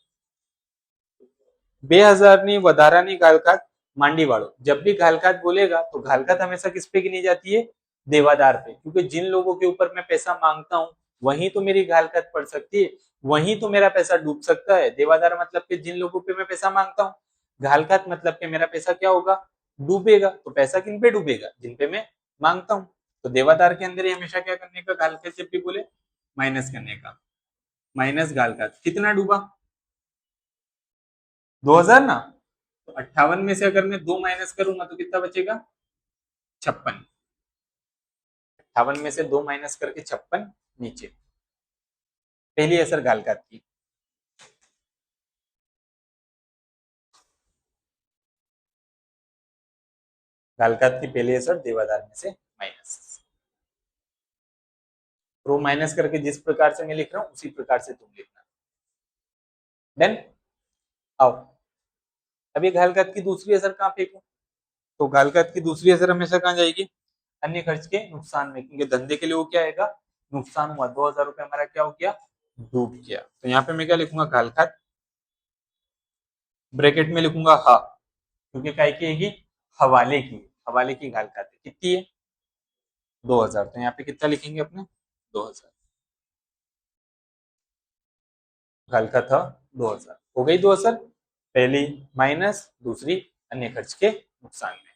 2000 વધારાની ઘાલખાત માંડી वालों, जब भी घालखात बोलेगा तो घालखात हमेशा किस पे गिनी जाती है, देवादार पे, क्योंकि जिन लोगों के ऊपर मैं पैसा मांगता हूँ वहीं तो मेरी घालखात पड़ सकती है, वहीं तो मेरा पैसा डूब सकता है। देवादार मतलब कि जिन लोगों पे मैं पैसा मांगता हूँ, घालखात मतलब कि मेरा पैसा क्या होगा, डूबेगा। तो पैसा किन पे डूबेगा, जिन पे मैं मांगता हूँ। तो देवादार के अंदर ही हमेशा क्या करने का, घालखात जब भी बोले माइनस करने का, माइनस घालखात। कितना डूबा, 2000 ना, तो 58 में से अगर मैं 2 माइनस करूंगा तो कितना बचेगा, 56। 58 में से 2 माइनस करके 56 नीचे। पहली असर घालखात की। घालखात की पहली असर देवादार में से माइनस। रो माइनस करके जिस प्रकार से मैं लिख रहा हूं उसी प्रकार से तुम लिखना। देन आओ, अब ये घालखात की दूसरी असर कहां फेंकूं, तो घालखात की दूसरी असर हमेशा कहां जाएगी, अन्य खर्च के नुकसान में, क्योंकि धंधे के लिए वो क्या आएगा, नुकसान हुआ। 2000 रुपए हमारा क्या हो गया, डूब गया। तो यहाँ पे मैं क्या लिखूंगा, घालखात, ब्रैकेट में लिखूंगा हा, क्योंकि काय की आएगी, हवाले की, हवाले की घालखात कितनी है, 2000। तो यहाँ पे कितना लिखेंगे अपने, 2000। घालखात था 2000, हो गई 2 असर, पहली माइनस, दूसरी अन्य खर्च के नुकसान में।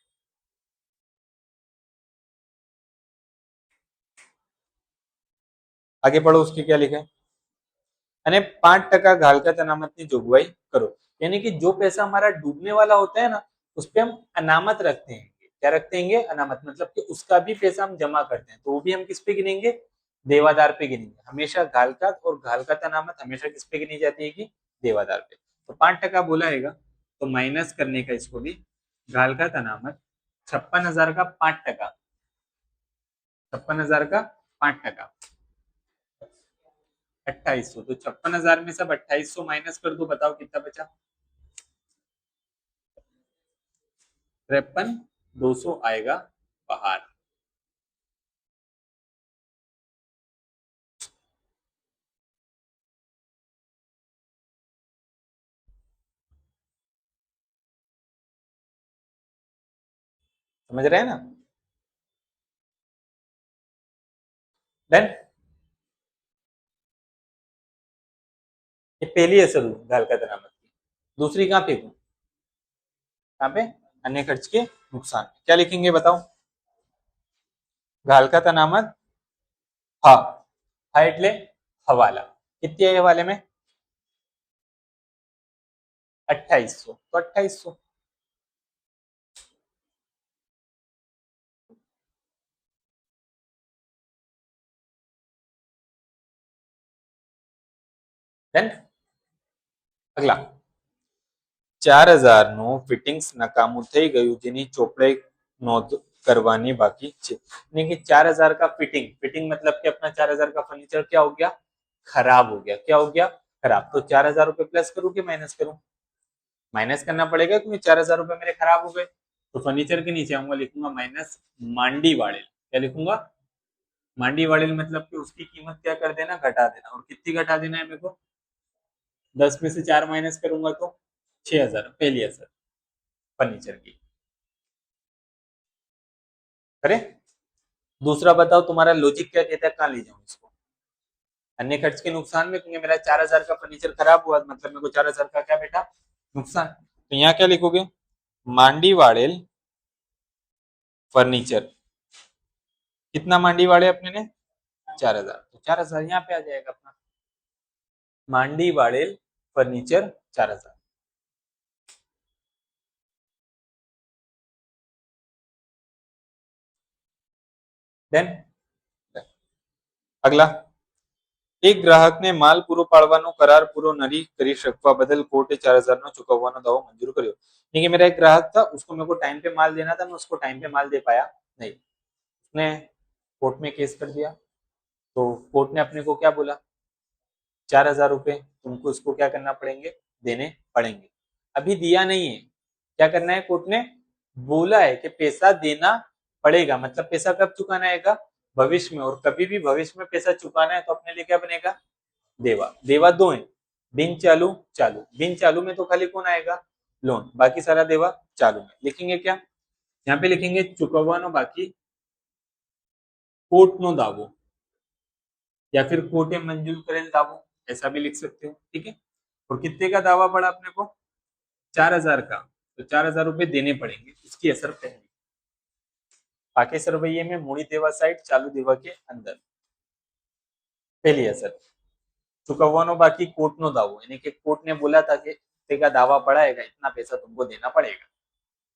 आगे पढ़ो, उसके क्या लिखा है, અને 5% घालखात अनामतની जोगवाई करो। यानी कि जो पैसा हमारा डूबने वाला होता है ना, उस पे हम अनामत रखते हैं। क्या रखते हैं, अनामत, मतलब कि उसका भी पैसा हम जमा करते हैं, तो वो भी हम किस पे गिनेंगे, देवादार पे गिनेंगे। हमेशा घालखात और घालखात अनामत हमेशा किस पे गिनी जाती है कि देवादार पे। तो 5% बोला है, तो माइनस करने का इसको भी, घालखात अनामत 56,000 का 5%, 56,000 का 5%, 2800। तो 56,000 में सब 2800 माइनस कर दो, बताओ कितना बचा, 53,200 आएगा बाहर। समझ रहे हैं ना। डन, ये पहली असर हुई घालखात अनामत की। दूसरी कहां पे, कहां पे, अन्य खर्च के नुकसान। क्या लिखेंगे बताओ, घालखात अनामत हा, हा એટલે हवाला। कितनी है हवाले में, 2800, तो 2800। डन, अगला 4000 નું ફિટિંગ્સ નકામું થઈ ગયું, જેની ચોપડે નોંધ करवानी बाकी છે। यानी कि 4000 का फिटिंग, फिटिंग मतलब कि अपना 4000 का फर्नीचर क्या हो गया, खराब हो गया। क्या हो गया, खराब। तो 4000 रुपए प्लस करूं कि माइनस करूं, माइनस करना पड़ेगा, क्योंकि 4000 रुपए मेरे खराब हो गए। तो फर्नीचर के नीचे आऊंगा, लिखूंगा माइनस मांडी वाड़ेल। क्या लिखूंगा, मांडी वाड़ेल, मतलब कि उसकी कीमत क्या कर देना, घटा देना। और कितनी घटा देना है मेरे को, 10 में से 4 माइनस करूंगा तो 6000, पहली असर फर्नीचर की। करें, दूसरा बताओ तुम्हारा लॉजिक क्या कहता है, कहां ले जाऊं इसको, अन्य खर्च के नुकसान में, क्योंकि मेरा 4000 का फर्नीचर खराब हुआ, मतलब मेरे को 4000 का क्या बेटा, नुकसान। तो यहाँ क्या लिखोगे, मांडी वाड़ेल फर्नीचर। कितना मांडी वाड़े अपने ने, 4000, तो 4000 यहाँ पे आ जाएगा अपना, मांडी वाड़ेल फर्नीचर 4000। देन अगला, એક ગ્રાહકને માલ પૂરો પાડવાનો કરાર પૂરો નહીં કરી શકવા બદલ કોર્ટે 4000 નો ચૂકવવાનો દાવો મંજૂર કર્યો। यानी कि मेरा एक ग्राहक था, उसको मेरे को टाइम पे माल देना था, मैं उसको टाइम पे माल दे पाया नहीं, उसने कोर्ट में केस कर दिया। तो कोर्ट ने अपने को क्या बोला, 4000 रुपए तुमको उसको क्या करना पड़ेंगे, देने पड़ेंगे। अभी दिया नहीं है, क्या करना है, कोर्ट ने बोला है कि पैसा देना पड़ेगा, मतलब पैसा कब चुकाना है, भविष्य में। और कभी भी भविष्य में पैसा चुकाना है तो अपने लिए क्या बनेगा, देवा। देवा दो है, बिन चालू चालू। बिन चालू में तो खाली कौन आएगा, लोन, बाकी सारा देवा चालू में। लिखेंगे क्या, यहाँ पे लिखेंगे चुकवવાનો बाकी कोर्ट नो दावो, या फिर कोर्टे मंजूर करेल दावो, ऐसा भी लिख सकते हो, ठीक है। और कितने का दावा पड़ा अपने को, 4000 का, तो 4000 रुपए देने पड़ेंगे, इसकी असर पहली। बाकी सरवैये में मूड़ी देवा साइड चालू देवा के अंदर, पहली असर। चुकवવાનો बाकी कोर्ट नो दावो, यानी कि कोर्ट ने बोला था कि तेरा दावा पड़ा है, इतना पैसा तुमको देना पड़ेगा,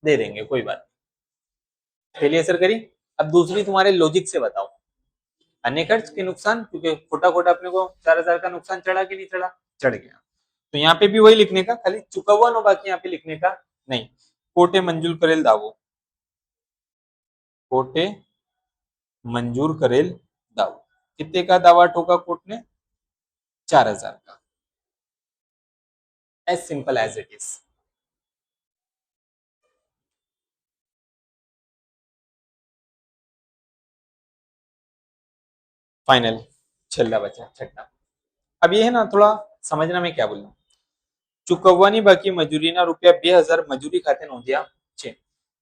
दे देंगे, कोई बात नहीं। पहली असर करी। अब दूसरी तुम्हारे लॉजिक से बताओ, अन्य खर्च के नुकसान, क्योंकि खोटा खोटा अपने को 4000 का नुकसान चढ़ा कि नहीं चढ़ा, चढ़ गया। तो यहाँ पे भी वही लिखने का, खाली चुकवવાનો बाकी यहाँ पे लिखने का नहीं। कोर्टे मंजूर करेल दावो, कोर्टे मंजूर करेल दावो, कितने का दावा ठोका कोर्ट ने, 4000 का। As simple as it is. Final छेल्ला बचा छठा। अब ये है ना, थोड़ा समझना में क्या बोलना। चुकवવાની બાકી મજૂરીના રૂપિયા 2000 મજૂરી ખાતે નોંધ્યા છે,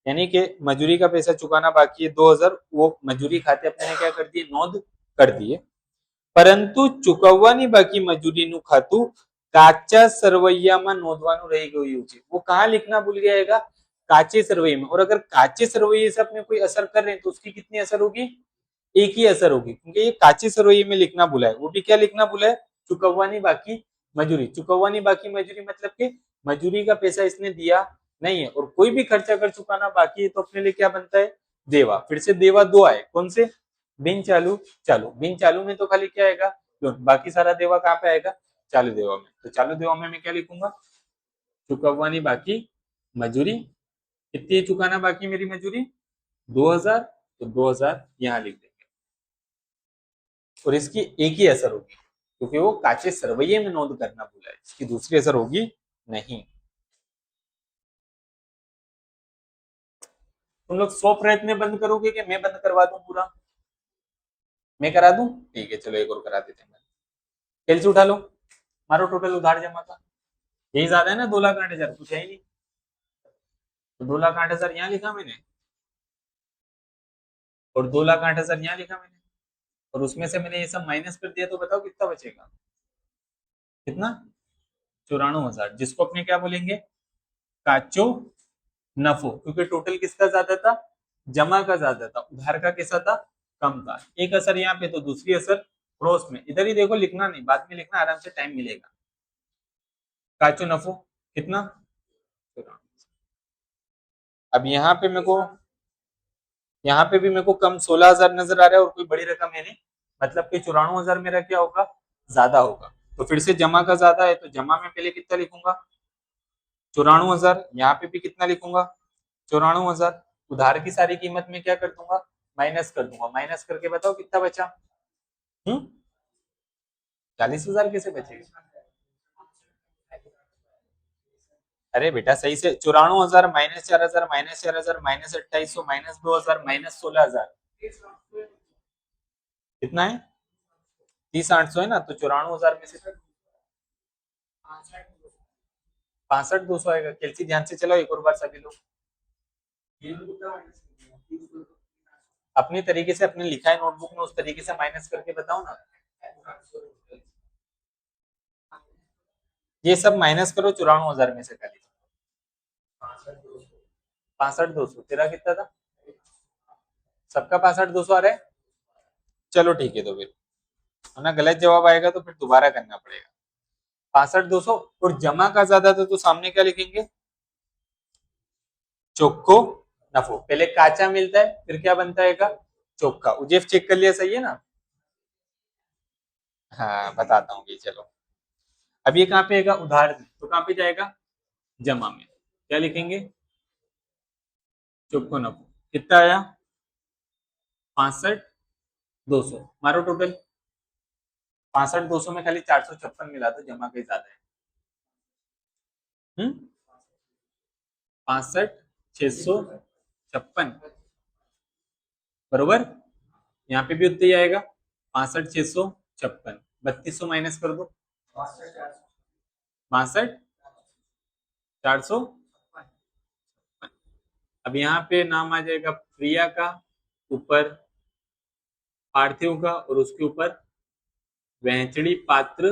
यानी कि मजूरी का पैसा चुकाना बाकी है 2000, वो मजूरी खाते अपने ने क्या कर दिए, नोंध कर दिए। परंतु चुकवવાની बाकी मजूरीનું खाતું કાચા સરવૈયામાં નોંધવાનું રહી ગયું છે। वो कहाँ लिखना भूल गया है, काचे सरवैये में। और अगर काचे सरवैये से अपने कोई असर कर रहे हैं तो उसकी कितनी असर होगी, एक ही असर होगी, क्योंकि ये काचे सरवैये में लिखना भूला है। वो भी क्या लिखना भूला है, चुकवવાની बाकी मजूरी। चुकवવાની बाकी मजूरी मतलब कि मजूरी का पैसा इसने दिया नहीं है, और कोई भी खर्चा अगर चुकाना बाकी है तो अपने लिए क्या बनता है, देवा। फिर से देवा दो आए, कौन से, बिन चालू चालू। बिन चालू में तो खाली क्या आएगा, लोन, बाकी सारा देवा कहाँ पे आएगा, चालू देवा में। तो चालू देवा में मैं क्या लिखूंगा, चुकवવાની बाकी मजूरी, कितनी चुकाना बाकी मेरी मजूरी, 2000, तो 2000 यहाँ लिख देंगे। और इसकी एक ही असर होगी, क्योंकि वो काचे सरवैये में नोंद करना भूला है, इसकी दूसरी असर होगी नहीं। तुम लोग 100 प्रयत्न बंद करोगे कि मैं बंद करवा दूं पूरा, मैं करा दूं, ठीक है, चलो एक और करा देते हैं। कैलसी उठा लो, मारो टोटल उधार जमा का, यही ज्यादा है ना, 2,08,000, कुछ है ही नहीं। तो 2,08,000 यहाँ लिखा मैंने, और 2,08,000 यहाँ लिखा मैंने, और उसमें से मैंने ये सब माइनस कर दिया, तो बताओ कितना बचेगा, कितना, 94,000, जिसको अपने क्या बोलेंगे, काचो नफो, क्योंकि टोटल किसका ज्यादा था, जमा का ज्यादा था, उधार का कैसा था, कम था। एक असर यहाँ पे, तो दूसरी असर क्रॉस में। इधर ही देखो, लिखना नहीं, बाद में लिखना, आराम से टाइम मिलेगा। काचो नफो कितना, अब यहाँ पे मेरे को, यहाँ पे भी मेरे को कम 16,000 नजर आ रहा है, और कोई बड़ी रकम है नहीं, मतलब कि 94,000 मेरा क्या होगा, ज्यादा होगा। तो फिर से जमा का ज्यादा है, तो जमा में पहले कितना लिखूंगा, 94,000। यहाँ पे भी कितना लिखूंगा, 94,000। उधार की सारी कीमत में क्या कर दूंगा, माइनस कर दूंगा। माइनस करके बताओ कितना बचा, 40,000 कैसे बचेगा, अरे बेटा सही से, 94,000 minus 4,000 minus 4,000 minus 2,800 minus 2,000 minus 16,000, कितना है, 30,800 है ना। तो 94,000 में से 65,200 आएगा। कैलसी ध्यान से चलाओ एक और बार सभी लोग, अपनी तरीके से, अपने लिखा है नोटबुक में, उस तरीके से माइनस करके बताओ ना। ये सब माइनस करो 94,000 में से खाली, 65,200। तेरा कितना था, सबका 65,200 आ रहा है, चलो ठीक है। तो फिर ना, गलत जवाब आएगा तो फिर दोबारा करना पड़ेगा। 65,200, और जमा का ज्यादा था, तो सामने क्या लिखेंगे, चोखो नफो। पहले काचा मिलता है, फिर क्या बनता है, चौका। उजेफ चेक कर लिया, सही है ना? हाँ बताता हूँ, ये चलो। अब ये कहाँ पे आएगा? उधार में, तो कहाँ पे जाएगा? जमा में। क्या लिखेंगे? चौको नफो। कितना आया? 65,200। मारो टोटल। 65,200 में खाली 456 मिला, तो जमा कहीं ज्यादा है। 65,656 बरोबर। यहाँ पे भी उतना ही आएगा, 65,656। 3200 माइनस कर दो। 62,400। अब यहाँ पे नाम आ जाएगा प्रिया का, ऊपर पार्थिव का, और उसके ऊपर वैंचड़ी पात्र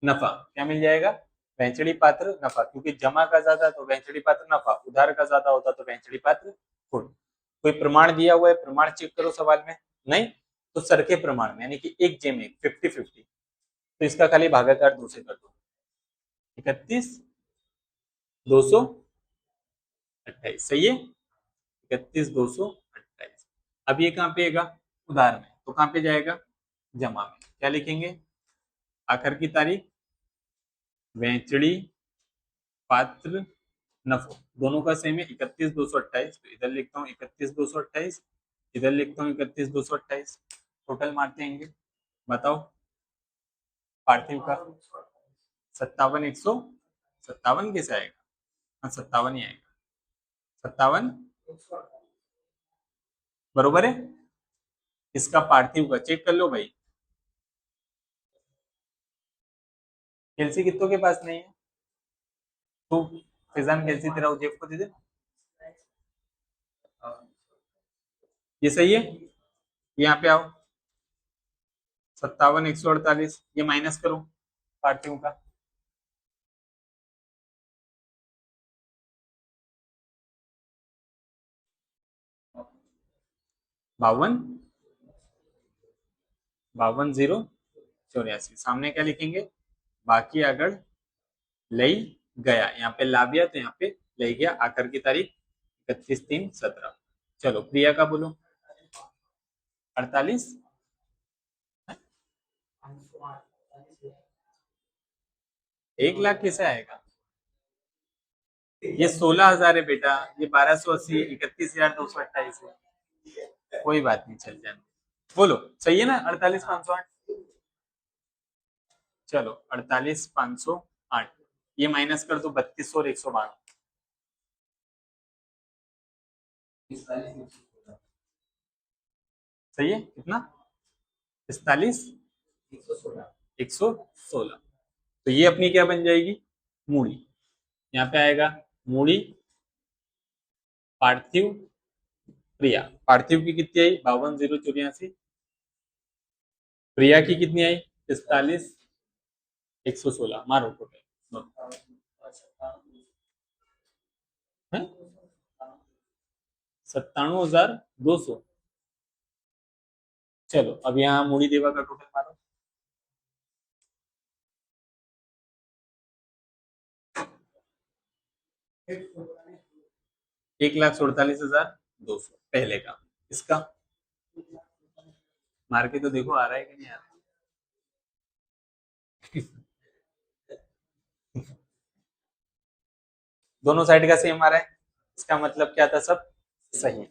नफा। क्या मिल जाएगा? वैंचड़ी पात्र नफा, क्योंकि जमा का ज्यादा तो वैंचड़ी पात्र नफा, उधार का ज्यादा होता तो वैंचड़ी पात्र खुद। कोई प्रमाण दिया हुआ है? प्रमाण चेक करो सवाल में। नहीं तो सरके प्रमाण में, यानी कि एक जेम एक 50-50, तो इसका खाली भागाकार 2 से कर दो। 31,228 सही है। 31,228। अब ये कहाँ पे आएगा? उधार में, तो कहाँ पे जाएगा? जमा में। क्या लिखेंगे? आखिर की तारीख, वैंचड़ी पात्र नफो, दोनों का सेम है 31,228, तो इधर लिखता हूँ 31,228, इधर लिखता हूँ 31,228। टोटल मारते हैं, बताओ। पार्थिव का 57,100। 57 कैसे आएगा? हाँ 57 ही आएगा। 57 बरोबर है। इसका पार्थिव का चेक कर लो भाई। कैलसी कितनों के पास नहीं है? तो फिजान कैलसी तेरा उजेब को दे दे। ये सही है। यहाँ पे आओ, 57,148, ये माइनस करो पार्थिव का। 52,52,084। सामने क्या लिखेंगे? बाकी अगर लई गया, यहाँ पे लाभिया, तो यहाँ पे लई गया। आकर की तारीख 31/3/17। चलो प्रिया का बोलो। 48। 1 लाख कैसे आएगा? ये 16,000 है बेटा, ये 1280, 31,228 है। कोई बात नहीं, चल जाने। बोलो सही है ना? 48,508। चलो 48,508, ये माइनस कर दो 3200 और 112। सही है कितना? 45,116। तो ये अपनी क्या बन जाएगी? मूड़ी। यहाँ पे आएगा मूड़ी पार्थिव प्रिया। पार्थिव की कितनी आई? 52,084। प्रिया की कितनी आई? 45,116। मारो टोटल। 97,200। चलो अब यहाँ मूड़ी देवा का टोटल मारो। 1,47,200 पहले का। इसका मार के तो देखो आ रहा है कि नहीं आ रहा है। दोनों साइड का सेम आ रहा है, इसका मतलब क्या था? सब सही है।